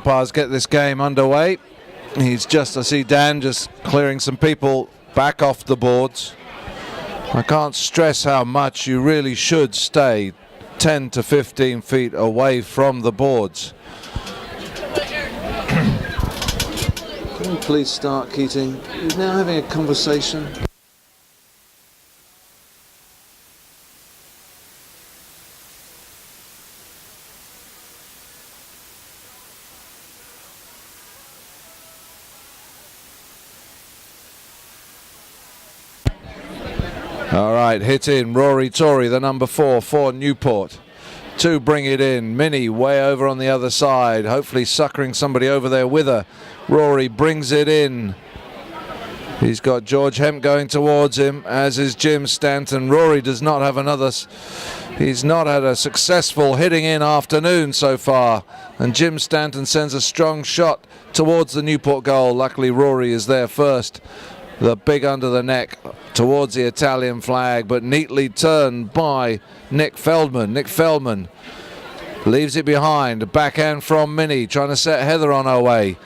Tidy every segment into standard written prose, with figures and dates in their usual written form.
umpires get this game underway. I see Dan just clearing some people back off the boards. I can't stress how much you really should stay 10 to 15 feet away from the boards. Can we please start, Keating? You're now having a conversation. All right, hit in. Rory Torrey, the number 4 for Newport. 2 bring it in. Minnie way over on the other side, hopefully suckering somebody over there with her. Rory brings it in. He's got George Hempt going towards him, as is Jim Stanton. Rory does not have he's not had a successful hitting in afternoon so far. And Jim Stanton sends a strong shot towards the Newport goal. Luckily, Rory is there first. The big under the neck towards the Italian flag, but neatly turned by Nik Feldman. Nik Feldman leaves it behind. Backhand from Minnie, trying to set Heather on her way.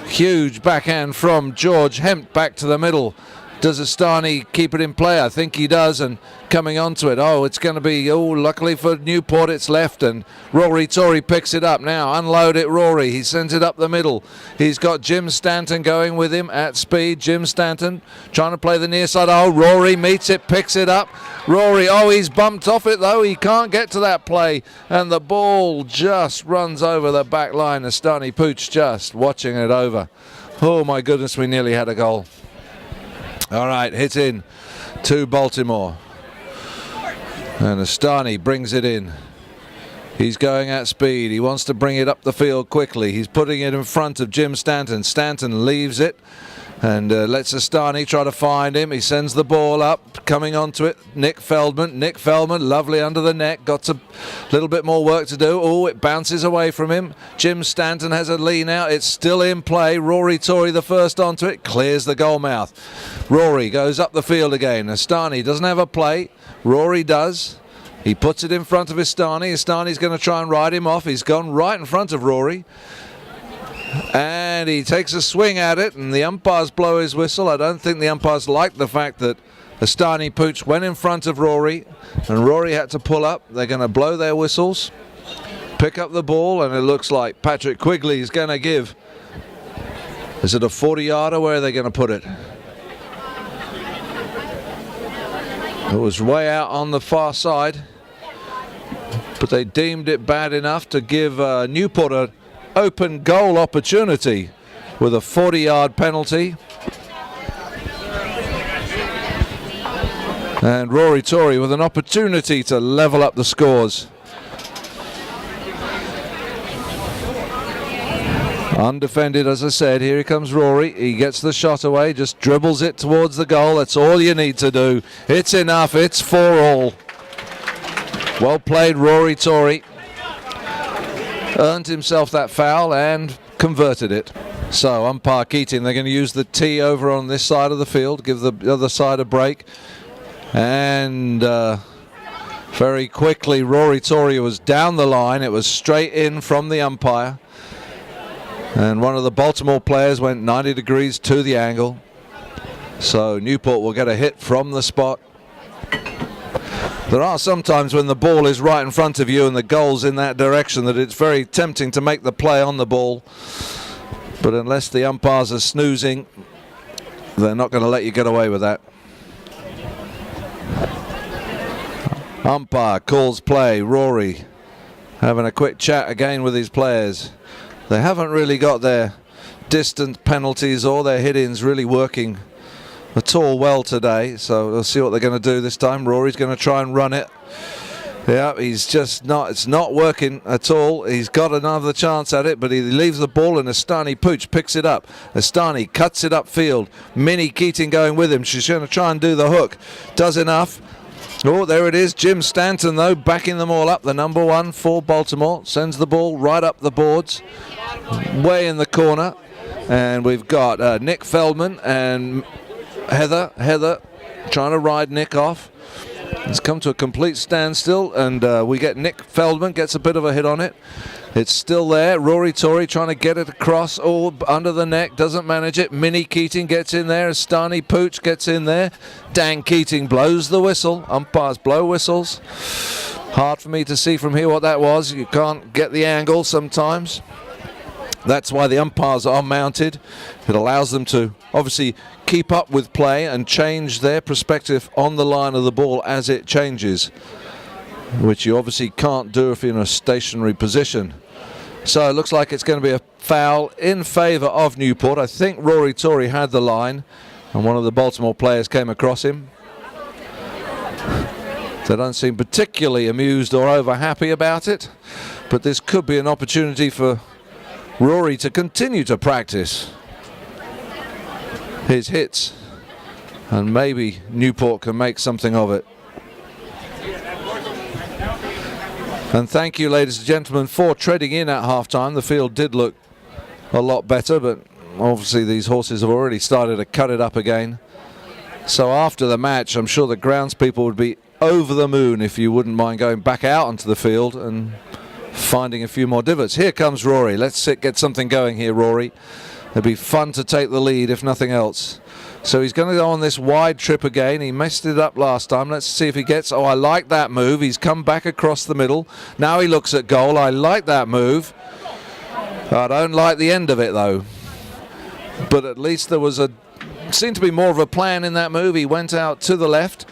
Huge backhand from George Hempt back to the middle. Does Estani keep it in play? I think he does, and coming onto it. Oh, it's going to be, luckily for Newport, it's left, and Rory Torrey picks it up now. Unload it, Rory. He sends it up the middle. He's got Jim Stanton going with him at speed. Jim Stanton trying to play the near side. Oh, Rory meets it, picks it up. Rory, he's bumped off it, though. He can't get to that play, and the ball just runs over the back line. Estani Puch just watching it over. Oh, my goodness, we nearly had a goal. All right, hit in to Baltimore. And Estani brings it in. He's going at speed. He wants to bring it up the field quickly. He's putting it in front of Jim Stanton. Stanton leaves it and lets Estani try to find him. He sends the ball up, coming onto it. Nik Feldman. Nik Feldman, lovely under the neck. Got a little bit more work to do. Oh, it bounces away from him. Jim Stanton has a lean out. It's still in play. Rory Torrey the first onto it. Clears the goal mouth. Rory goes up the field again. Estani doesn't have a play. Rory does. He puts it in front of Estani. Estani's going to try and ride him off. He's gone right in front of Rory. And he takes a swing at it, and the umpires blow his whistle. I don't think the umpires like the fact that Estani Puch went in front of Rory, and Rory had to pull up. They're going to blow their whistles, pick up the ball, and it looks like Patrick Quigley is going to give. Is it a 40-yarder? Where are they going to put it? It was way out on the far side, but they deemed it bad enough to give Newport an open goal opportunity with a 40-yard penalty. And Rory Torrey with an opportunity to level up the scores. Undefended, as I said. Here he comes, Rory. He gets the shot away, just dribbles it towards the goal. That's all you need to do. It's enough. It's 4-all. Well played, Rory Torrey. Earned himself that foul and converted it. So umpire Keating, they're going to use the tee over on this side of the field, give the other side a break. And very quickly, Rory Torrey was down the line. It was straight in from the umpire. And one of the Baltimore players went 90 degrees to the angle. So Newport will get a hit from the spot. There are some times when the ball is right in front of you and the goal's in that direction that it's very tempting to make the play on the ball. But unless the umpires are snoozing, they're not going to let you get away with that. Umpire calls play. Rory having a quick chat again with his players. They haven't really got their distance penalties or their hit-ins really working at all well today, so we'll see what they're going to do this time. Rory's going to try and run it. Yeah, he's just not, it's not working at all. He's got another chance at it, but he leaves the ball and Estani Puch picks it up. Estani cuts it upfield. Minnie Keating going with him. She's going to try and do the hook. Does enough. Oh, there it is. Jim Stanton, though, backing them all up. The number 1 for Baltimore. Sends the ball right up the boards. Way in the corner. And we've got Nik Feldman and Heather trying to ride Nik off. It's come to a complete standstill, and we get Nik Feldman gets a bit of a hit on it. It's still there. Rory Torrey trying to get it across, under the neck, doesn't manage it. Minnie Keating gets in there. Estani Puch gets in there. Dan Keating blows the whistle. Umpires blow whistles. Hard for me to see from here what that was. You can't get the angle sometimes. That's why the umpires are mounted. It allows them to obviously keep up with play and change their perspective on the line of the ball as it changes, which you obviously can't do if you're in a stationary position. So it looks like it's going to be a foul in favour of Newport. I think Rory Torrey had the line, and one of the Baltimore players came across him. They don't seem particularly amused or over happy about it, but this could be an opportunity for Rory to continue to practice his hits, and maybe Newport can make something of it. And thank you, ladies and gentlemen, for treading in at half-time. The field did look a lot better, but obviously these horses have already started to cut it up again. So after the match, I'm sure the grounds people would be over the moon if you wouldn't mind going back out onto the field and finding a few more divots. Here comes Rory. Let's get something going here, Rory. It'd be fun to take the lead, if nothing else. So he's going to go on this wide trip again. He messed it up last time. Let's see if he gets... Oh, I like that move. He's come back across the middle. Now he looks at goal. I like that move. I don't like the end of it, though. But at least there was seemed to be more of a plan in that move. He went out to the left,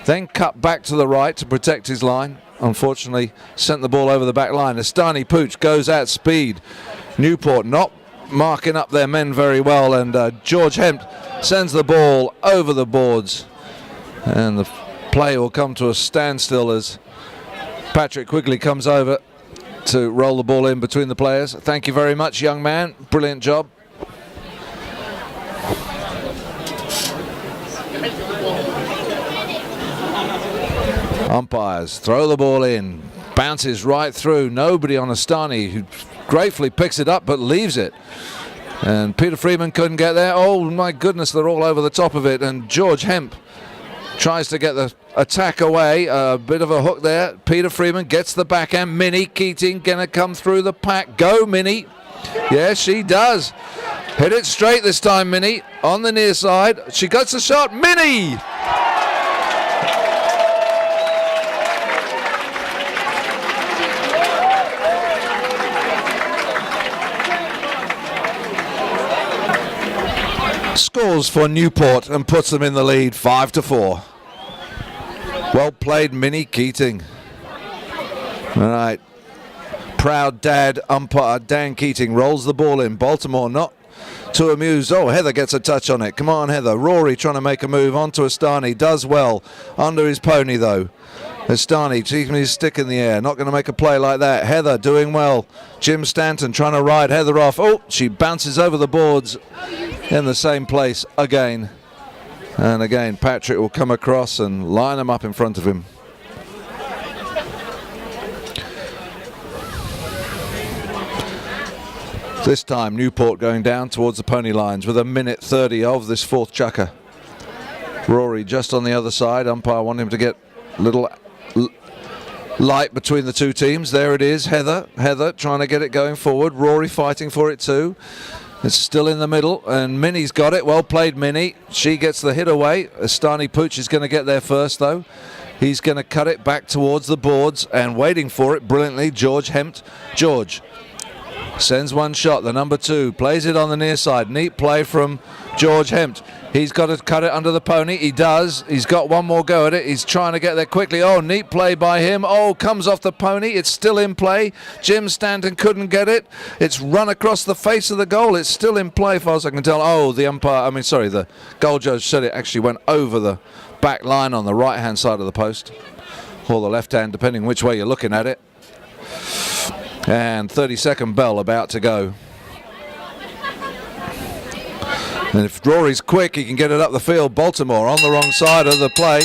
then cut back to the right to protect his line. Unfortunately, sent the ball over the back line. Estani Puch goes at speed. Newport not marking up their men very well, and George Hempt sends the ball over the boards, and the play will come to a standstill as Patrick Quigley comes over to roll the ball in between the players. Thank you very much, young man. Brilliant job. Umpires throw the ball in, bounces right through. Nobody on Estani, who gratefully picks it up but leaves it. And Peter Friedman couldn't get there. Oh my goodness, they're all over the top of it. And George Hempt tries to get the attack away. A bit of a hook there. Peter Friedman gets the backhand. Minnie Keating gonna come through the pack. Go Minnie. Yes, she does. Hit it straight this time, Minnie. On the near side. She gets the shot. Minnie! Scores for Newport and puts them in the lead 5-4. Well played, Minnie Keating. All right. Proud dad umpire Dan Keating rolls the ball in. Baltimore not too amused. Oh, Heather gets a touch on it. Come on, Heather. Rory trying to make a move onto Estani. Does well. Under his pony, though. Estani keeping his stick in the air. Not going to make a play like that. Heather doing well. Jim Stanton trying to ride Heather off. Oh, she bounces over the boards in the same place again. And again, Patrick will come across and line them up in front of him. This time, Newport going down towards the pony lines with 1:30 of this fourth chukker. Rory just on the other side. Umpire want him to get a little light between the two teams. There it is. Heather trying to get it going forward. Rory fighting for it too. It's still in the middle, and Minnie's got it. Well played, Minnie. She gets the hit away. Estani Puch is going to get there first, though. He's going to cut it back towards the boards, and waiting for it brilliantly, George Hempt. George sends one shot, the number 2, plays it on the near side. Neat play from George Hempt. He's got to cut it under the pony. He does. He's got one more go at it. He's trying to get there quickly. Oh, neat play by him. Oh, comes off the pony. It's still in play. Jim Stanton couldn't get it. It's run across the face of the goal. It's still in play, as far as I can tell. Oh, the goal judge said it actually went over the back line on the right-hand side of the post, or the left-hand, depending which way you're looking at it. And 30-second bell about to go. And if Rory's quick, he can get it up the field. Baltimore on the wrong side of the play.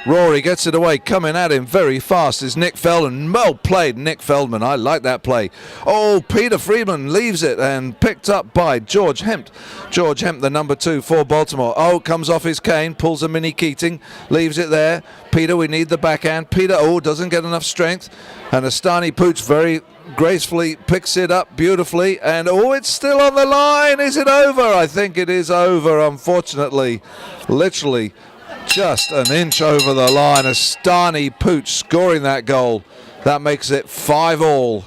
Rory gets it away. Coming at him very fast is Nik Feldman. Well played, Nik Feldman. I like that play. Oh, Peter Friedman leaves it and picked up by George Hempt. George Hempt, the number 2 for Baltimore. Oh, comes off his cane, pulls a Minnie Keating, leaves it there. Peter, we need the backhand. Peter, oh, doesn't get enough strength. And Estani Puch very gracefully picks it up beautifully. And oh, it's still on the line. Is it over? I think it is over, unfortunately. Literally just an inch over the line. Estani Puch scoring that goal. That makes it 5-all.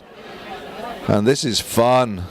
And this is fun.